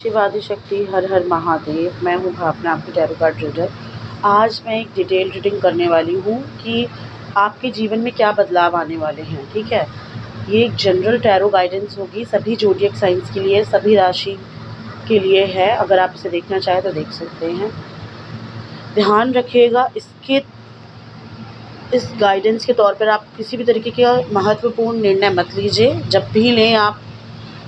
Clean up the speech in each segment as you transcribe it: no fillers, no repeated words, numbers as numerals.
शिव आदि शक्ति हर हर महादेव। मैं हूँ भावना, आपकी टैरो कार्ड रीडर। आज मैं एक डिटेल रीडिंग करने वाली हूँ कि आपके जीवन में क्या बदलाव आने वाले हैं। ठीक है, ये एक जनरल टैरो गाइडेंस होगी, सभी ज़ोडिएक साइंस के लिए, सभी राशि के लिए है। अगर आप इसे देखना चाहें तो देख सकते हैं। ध्यान रखिएगा, इस गाइडेंस के तौर पर आप किसी भी तरीके का महत्वपूर्ण निर्णय मत लीजिए। जब भी लें आप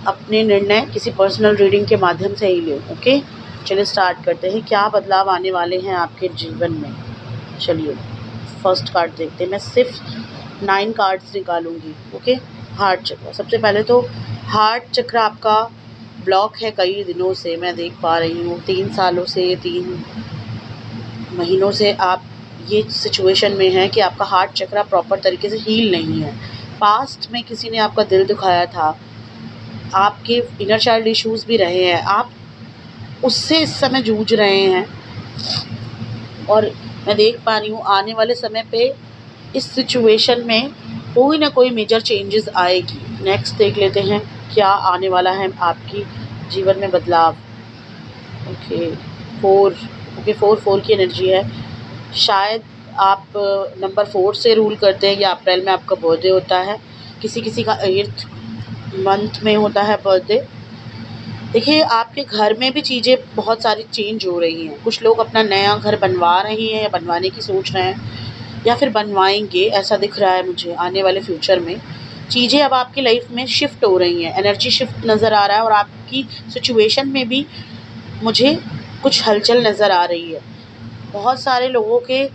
अपने निर्णय किसी पर्सनल रीडिंग के माध्यम से ही लें। ओके, चलिए स्टार्ट करते हैं। क्या बदलाव आने वाले हैं आपके जीवन में। चलिए फर्स्ट कार्ड देखते हैं। मैं सिर्फ 9 कार्ड्स निकालूंगी। ओके, हार्ट चक्र। सबसे पहले तो हार्ट चक्र आपका ब्लॉक है कई दिनों से, मैं देख पा रही हूँ 3 सालों से, 3 महीनों से आप ये सिचुएशन में है कि आपका हार्ट चक्र प्रॉपर तरीके से हील नहीं है। पास्ट में किसी ने आपका दिल दुखाया था, आपके इनर चाइल्ड इश्यूज भी रहे हैं, आप उससे इस समय जूझ रहे हैं और मैं देख पा रही हूँ आने वाले समय पे इस सिचुएशन में कोई ना कोई मेजर चेंजेस आएगी। नेक्स्ट देख लेते हैं क्या आने वाला है आपकी जीवन में बदलाव। ओके, 4 की एनर्जी है। शायद आप नंबर 4 से रूल करते हैं या अप्रैल में आपका बर्थडे होता है, किसी का 8th मंथ में होता है बर्थडे। देखिए, आपके घर में भी चीज़ें बहुत सारी चेंज हो रही हैं। कुछ लोग अपना नया घर बनवा रहे हैं या बनवाने की सोच रहे हैं या फिर बनवाएंगे, ऐसा दिख रहा है मुझे। आने वाले फ्यूचर में चीज़ें अब आपकी लाइफ में शिफ्ट हो रही हैं, एनर्जी शिफ्ट नज़र आ रहा है और आपकी सिचुएशन में भी मुझे कुछ हलचल नज़र आ रही है। बहुत सारे लोगों के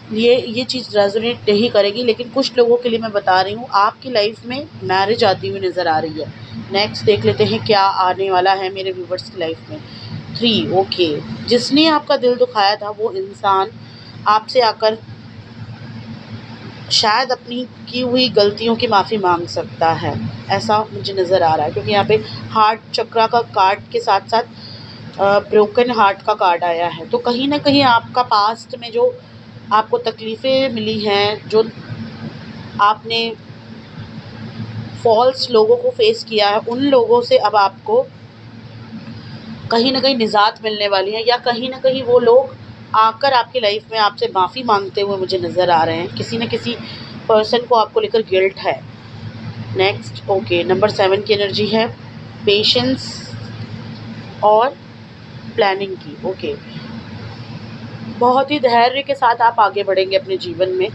लिए ये चीज़ रेजोनेट नहीं करेगी, लेकिन कुछ लोगों के लिए मैं बता रही हूँ आपकी लाइफ में मैरिज आती हुई नज़र आ रही है। नेक्स्ट देख लेते हैं क्या आने वाला है मेरे व्यूवर्स की लाइफ में। 3 ओके, जिसने आपका दिल दुखाया था वो इंसान आपसे आकर शायद अपनी की हुई गलतियों की माफ़ी मांग सकता है, ऐसा मुझे नज़र आ रहा है। क्योंकि यहाँ पे हार्ट चक्र का कार्ड के साथ साथ ब्रोकन हार्ट का कार्ड आया है। तो कहीं ना कहीं आपका पास्ट में जो आपको तकलीफ़ें मिली हैं, जो आपने फॉल्स लोगों को फेस किया है, उन लोगों से अब आपको कहीं ना कहीं निजात मिलने वाली है, या कहीं ना कहीं वो लोग आकर आपकी लाइफ में आपसे माफ़ी मांगते हुए मुझे नज़र आ रहे हैं। किसी न किसी पर्सन को आपको लेकर गिल्ट है। नेक्स्ट ओके, नंबर 7 की एनर्जी है, पेशेंस और प्लानिंग की। ओके, बहुत ही धैर्य के साथ आप आगे बढ़ेंगे अपने जीवन में।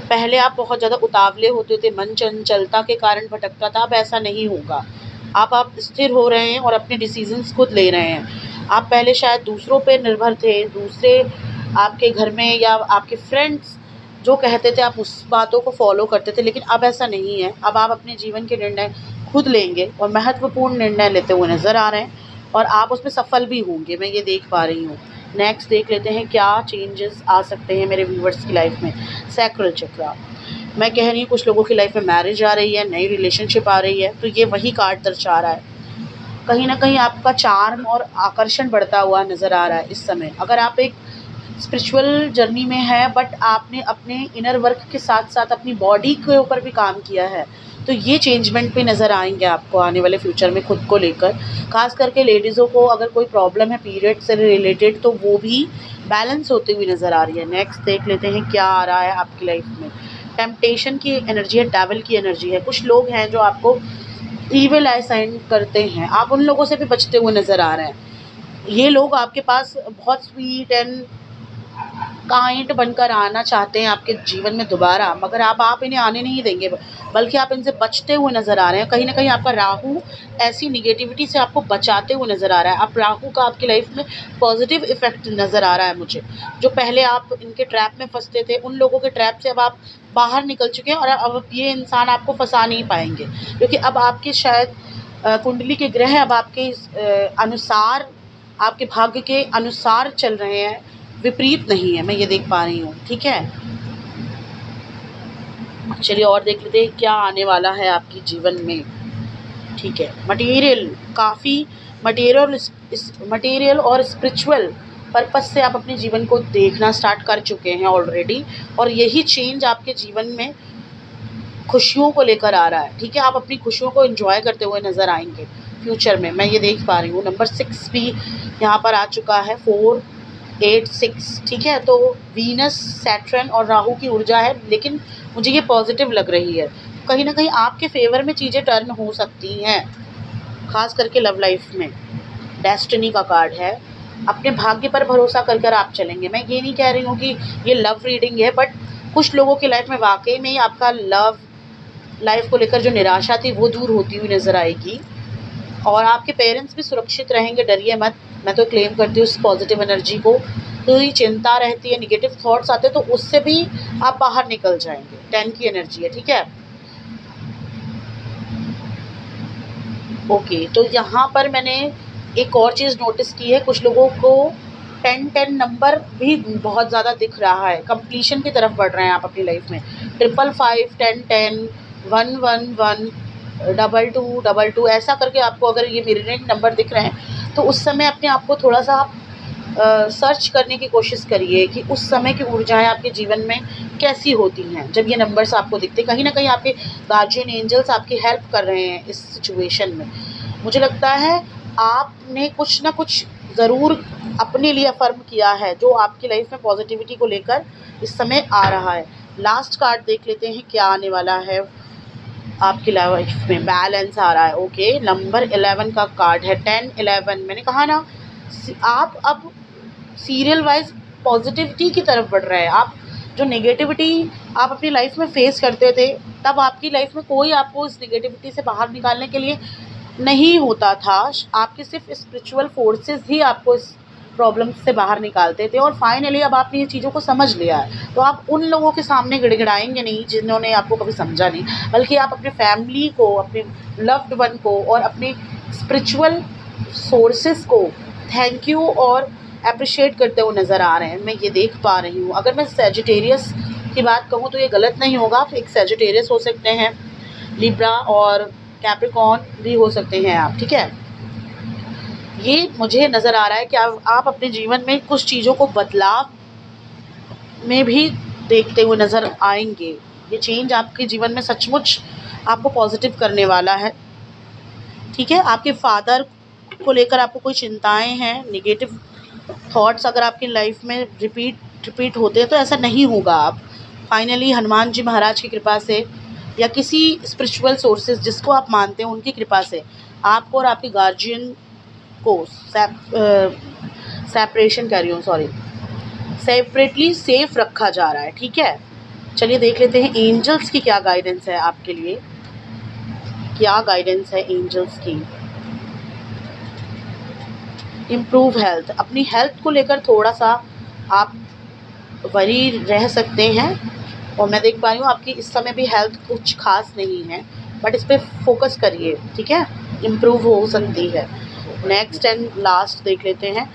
पहले आप बहुत ज़्यादा उतावले होते थे, मन चंचलता के कारण भटकता था, अब ऐसा नहीं होगा। आप स्थिर हो रहे हैं और अपने डिसीजंस खुद ले रहे हैं। आप पहले शायद दूसरों पे निर्भर थे, दूसरे आपके घर में या आपके फ्रेंड्स जो कहते थे आप उस बातों को फॉलो करते थे, लेकिन अब ऐसा नहीं है। अब आप अपने जीवन के निर्णय खुद लेंगे और महत्वपूर्ण निर्णय लेते हुए नज़र आ रहे हैं और आप उसमें सफल भी होंगे, मैं ये देख पा रही हूँ। नेक्स्ट देख लेते हैं क्या चेंजेस आ सकते हैं मेरे व्यूवर्स की लाइफ में। सैक्रल चक्र, मैं कह रही हूँ कुछ लोगों की लाइफ में मैरिज आ रही है, नई रिलेशनशिप आ रही है, तो ये वही कार्ड दर्शा रहा है। कहीं ना कहीं आपका चार्म और आकर्षण बढ़ता हुआ नज़र आ रहा है इस समय। अगर आप एक स्पिरिचुअल जर्नी में है बट आपने अपने इनर वर्क के साथ साथ अपनी बॉडी के ऊपर भी काम किया है, तो ये चेंजमेंट भी नज़र आएंगे आपको आने वाले फ्यूचर में खुद को लेकर। खास करके लेडीज़ों को अगर कोई प्रॉब्लम है पीरियड से रिलेटेड, तो वो भी बैलेंस होती हुई नज़र आ रही है। नेक्स्ट देख लेते हैं क्या आ रहा है आपकी लाइफ में। टेम्पटेशन की एनर्जी है, डेविल की एनर्जी है। कुछ लोग हैं जो आपको ईविल आई साइन करते हैं, आप उन लोगों से भी बचते हुए नज़र आ रहे हैं। ये लोग आपके पास बहुत स्वीट एंड काइंड बनकर आना चाहते हैं आपके जीवन में दोबारा, मगर आप इन्हें आने नहीं देंगे, बल्कि आप इनसे बचते हुए नज़र आ रहे हैं। कहीं ना कहीं आपका राहु ऐसी निगेटिविटी से आपको बचाते हुए नज़र आ रहा है। अब राहु का आपकी लाइफ में पॉजिटिव इफेक्ट नज़र आ रहा है मुझे। जो पहले आप इनके ट्रैप में फंसते थे, उन लोगों के ट्रैप से अब आप बाहर निकल चुके हैं और अब ये इंसान आपको फंसा नहीं पाएंगे, क्योंकि अब आपके शायद कुंडली के ग्रह अब आपके अनुसार, आपके भाग्य के अनुसार चल रहे हैं, विपरीत नहीं है, मैं ये देख पा रही हूँ। ठीक है, चलिए और देख लेते हैं क्या आने वाला है आपके जीवन में। ठीक है, मटेरियल, काफ़ी मटेरियल और स्पिरिचुअल पर्पस से आप अपने जीवन को देखना स्टार्ट कर चुके हैं ऑलरेडी, और यही चेंज आपके जीवन में खुशियों को लेकर आ रहा है। ठीक है, आप अपनी खुशियों को एंजॉय करते हुए नज़र आएंगे। फ्यूचर में मैं ये देख पा रही हूँ। नंबर 6 भी यहाँ पर आ चुका है, 4, 8, 6, ठीक है। तो वीनस, सैटर्न और राहु की ऊर्जा है, लेकिन मुझे ये पॉजिटिव लग रही है। कहीं ना कहीं आपके फेवर में चीज़ें टर्न हो सकती हैं, खास करके लव लाइफ में। डेस्टिनी का कार्ड है, अपने भाग्य पर भरोसा कर कर आप चलेंगे। मैं ये नहीं कह रही हूँ कि ये लव रीडिंग है, बट कुछ लोगों की लाइफ में वाकई में ही आपका लव लाइफ को लेकर जो निराशा थी वो दूर होती हुई नज़र आएगी। और आपके पेरेंट्स भी सुरक्षित रहेंगे, डरिए मत। मैं तो क्लेम करती हूँ उस पॉजिटिव एनर्जी को। तो ये चिंता रहती है, निगेटिव थॉट्स आते हैं, तो उससे भी आप बाहर निकल जाएंगे। 10 की एनर्जी है, ठीक है। ओके, तो यहाँ पर मैंने एक और चीज़ नोटिस की है, कुछ लोगों को 10 नंबर भी बहुत ज़्यादा दिख रहा है। कंप्लीशन की तरफ बढ़ रहे हैं आप अपनी लाइफ में। 555, 10, 111, 2222 ऐसा करके आपको अगर ये मिररिंग नंबर दिख रहे हैं, तो उस समय अपने आप को थोड़ा सा सर्च करने की कोशिश करिए कि उस समय की ऊर्जाएं आपके जीवन में कैसी होती हैं। जब ये नंबर्स आपको दिखते, कहीं ना कहीं आपके गार्जियन एंजल्स आपकी हेल्प कर रहे हैं इस सिचुएशन में। मुझे लगता है आपने कुछ ना कुछ ज़रूर अपने लिए अफर्म किया है, जो आपकी लाइफ में पॉजिटिविटी को लेकर इस समय आ रहा है। लास्ट कार्ड देख लेते हैं क्या आने वाला है आपकी लाइफ में। बैलेंस आ रहा है, ओके। नंबर 11 का कार्ड है, 10, 11। मैंने कहा ना, आप अब सीरियल वाइज पॉजिटिविटी की तरफ बढ़ रहे हैं। आप जो नेगेटिविटी आप अपनी लाइफ में फेस करते थे, तब आपकी लाइफ में कोई आपको इस नेगेटिविटी से बाहर निकालने के लिए नहीं होता था। आपके सिर्फ स्पिरिचुअल फोर्सेस ही आपको इस प्रॉब्लम से बाहर निकालते थे। और फाइनली अब आपने ये चीज़ों को समझ लिया है, तो आप उन लोगों के सामने गिड़गिड़ाएंगे नहीं जिन्होंने आपको कभी समझा नहीं, बल्कि आप अपने फैमिली को, अपने लव्ड वन को और अपने स्पिरिचुअल सोर्सेस को थैंक यू और अप्रिशिएट करते हुए नज़र आ रहे हैं। मैं ये देख पा रही हूँ। अगर मैं सैजिटेरियस की बात कहूँ तो ये गलत नहीं होगा। आप एक सैजिटेरियस हो सकते हैं, लिब्रा और कैप्रिकॉर्न भी हो सकते हैं आप, ठीक है। ये मुझे नज़र आ रहा है कि आप अपने जीवन में कुछ चीज़ों को बदलाव में भी देखते हुए नज़र आएंगे। ये चेंज आपके जीवन में सचमुच आपको पॉजिटिव करने वाला है, ठीक है। आपके फादर को लेकर आपको कोई चिंताएं हैं, नेगेटिव थॉट्स अगर आपकी लाइफ में रिपीट होते हैं, तो ऐसा नहीं होगा। आप फाइनली हनुमान जी महाराज की कृपा से या किसी स्पिरिचुअल सोर्सेज जिसको आप मानते हैं उनकी कृपा से आपको और आपके गार्जियन को सेपरेटली सेफ रखा जा रहा है, ठीक है। चलिए देख लेते हैं एंजल्स की क्या गाइडेंस है आपके लिए। क्या गाइडेंस है एंजल्स की। इम्प्रूव हेल्थ, अपनी हेल्थ को लेकर थोड़ा सा आप वरी रह सकते हैं, और मैं देख पा रही हूँ आपकी इस समय भी हेल्थ कुछ खास नहीं है, बट इस पर फोकस करिए, ठीक है। इम्प्रूव हो सकती है। नेक्स्ट एंड लास्ट देख लेते हैं।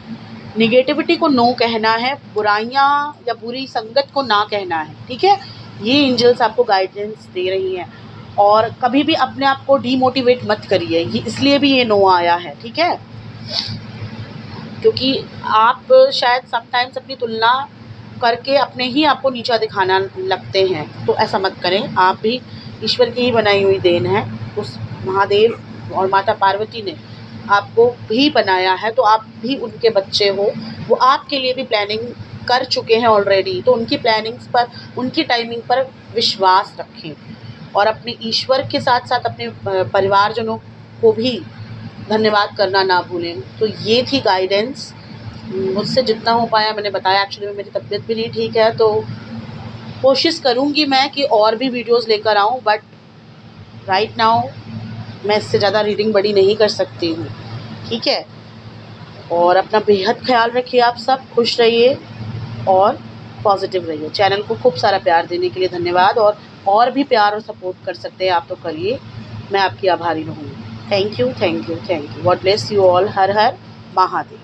निगेटिविटी को नो कहना है, बुराइयाँ या बुरी संगत को ना कहना है, ठीक है। ये एंजल्स आपको गाइडेंस दे रही हैं। और कभी भी अपने आप को डीमोटिवेट मत करिए, ये इसलिए भी ये नो आया है, ठीक है, क्योंकि आप शायद समटाइम्स अपनी तुलना करके अपने ही आपको नीचा दिखाना लगते हैं। तो ऐसा मत करें, आप भी ईश्वर की ही बनाई हुई देन है। उस महादेव और माता पार्वती ने आपको भी बनाया है, तो आप भी उनके बच्चे हो। वो आपके लिए भी प्लानिंग कर चुके हैं ऑलरेडी, तो उनकी प्लानिंग्स पर, उनकी टाइमिंग पर विश्वास रखें। और अपने ईश्वर के साथ साथ अपने परिवारजनों को भी धन्यवाद करना ना भूलें। तो ये थी गाइडेंस, मुझसे जितना हो पाया मैंने बताया। एक्चुअली मेरी तबीयत भी नहीं ठीक है, तो कोशिश करूँगी मैं कि और भी वीडियोस लेकर आऊँ, बट राइट नाउ मैं इससे ज़्यादा रीडिंग बड़ी नहीं कर सकती हूँ, ठीक है। और अपना बेहद ख्याल रखिए, आप सब खुश रहिए और पॉजिटिव रहिए। चैनल को खूब सारा प्यार देने के लिए धन्यवाद, और भी प्यार और सपोर्ट कर सकते हैं आप तो करिए, मैं आपकी आभारी रहूँगी। Thank you, thank you, thank you. God bless you all. Her her Mahadev.